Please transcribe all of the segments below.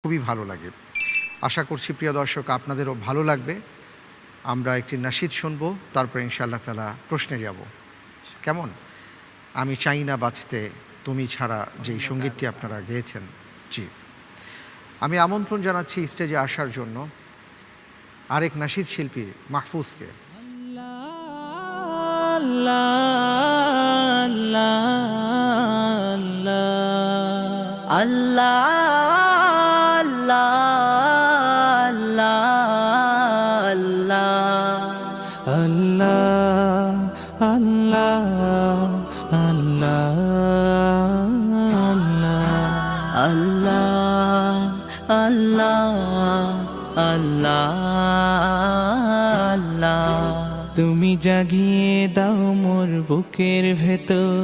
খুবই ভালো লাগে। আশা করছি প্রিয় দর্শক আপনাদেরও ভালো লাগবে। আমরা একটি নাশিদ শুনবো, তারপরে ইনশাআল্লাহ তাআলা প্রশ্নে যাব। কেমন? আমি চাই না বাঁচতে তুমি ছাড়া, যেই সঙ্গীতটি আপনারা গেয়েছেন। জি, আমি আমন্ত্রণ জানাচ্ছি স্টেজে আসার জন্য আরেক নাশিদ শিল্পী মাহফুজকে। তুমি জাগিয়ে দাও মোর বুকের ভেতর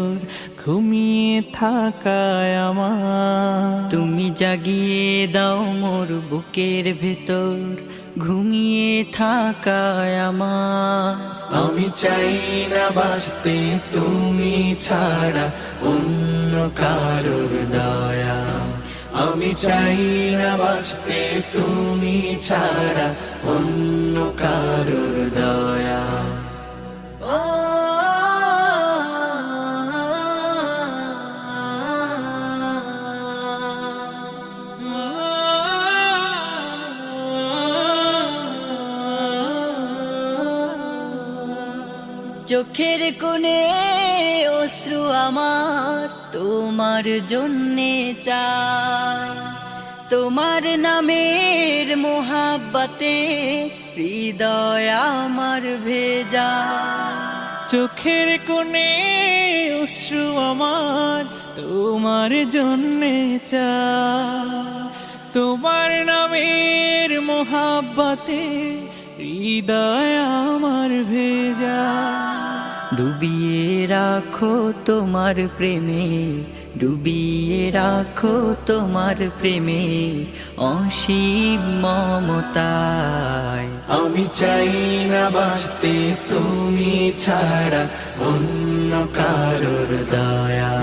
ঘুমিয়ে থাকায় আমার। তুমি জাগিয়ে দাও মোর বুকের ভেতর ঘুমিয়ে থাকায় আমার। আমি চাই না বাঁচতে তুমি ছাড়া অন্য কারোর দয়া। আমি চাই না বাঁচতে তুমি ছাড়া অন্য কারোর দয়া। চোখের কোণে অশ্রু আমার তোমার জন্যে চাই, তোমার নামের মোহাব্বতে হৃদয় আমার ভেজা। চোখের কোণে অশ্রু আমার তোমার জন্যে চাই, তোমার নামের মোহাব্বতে হৃদয় আমার ভেজা। ডুবিয়ে রাখো তোমার প্রেমে, ডুবিয়ে রাখো তোমার প্রেমে অসীম মমতায়। আমি চাই না বাঁচতে তুমি ছাড়া অন্য কারোর দয়া।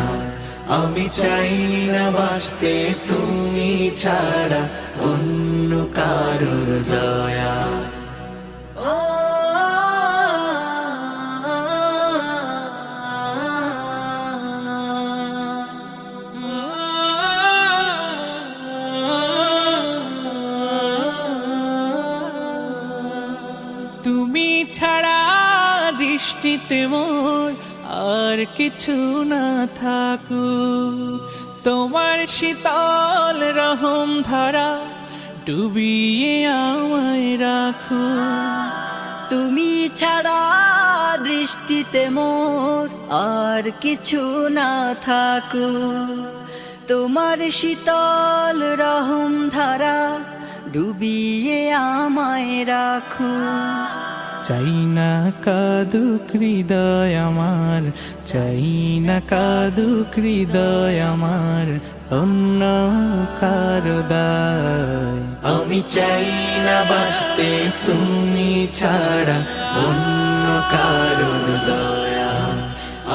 আমি চাই না বাঁচতে তুমি ছাড়া অন্য কারোর দয়া। তুমি ছাড়া দৃষ্টিতে মোর আর কিছু না থাকুক, তোমার শীতল রহম ধারা ডুবিয়ে আমায় রাখো। তুমি ছাড়া দৃষ্টিতে মোর আর কিছু না থাকুক, তোমার শীতল রহম ধারা ডুবিয়ে আমায় রাখো। চাই না কাদুক হৃদয় আমার, চাই না কাদুক হৃদয় আমার অন্য কারো দায়। আমি চাই না বাঁচতে তুমি ছাড়া অন্য কারোর দয়া।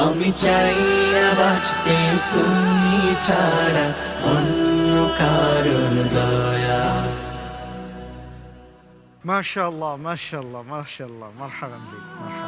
আমি চাই না বাঁচতে তুমি ছাড়া অন্য কারোর দয়া। মাশাআল্লাহ, মাশাআল্লাহ, মাশাআল্লাহ, মারহাবান বিক, মারহাবান।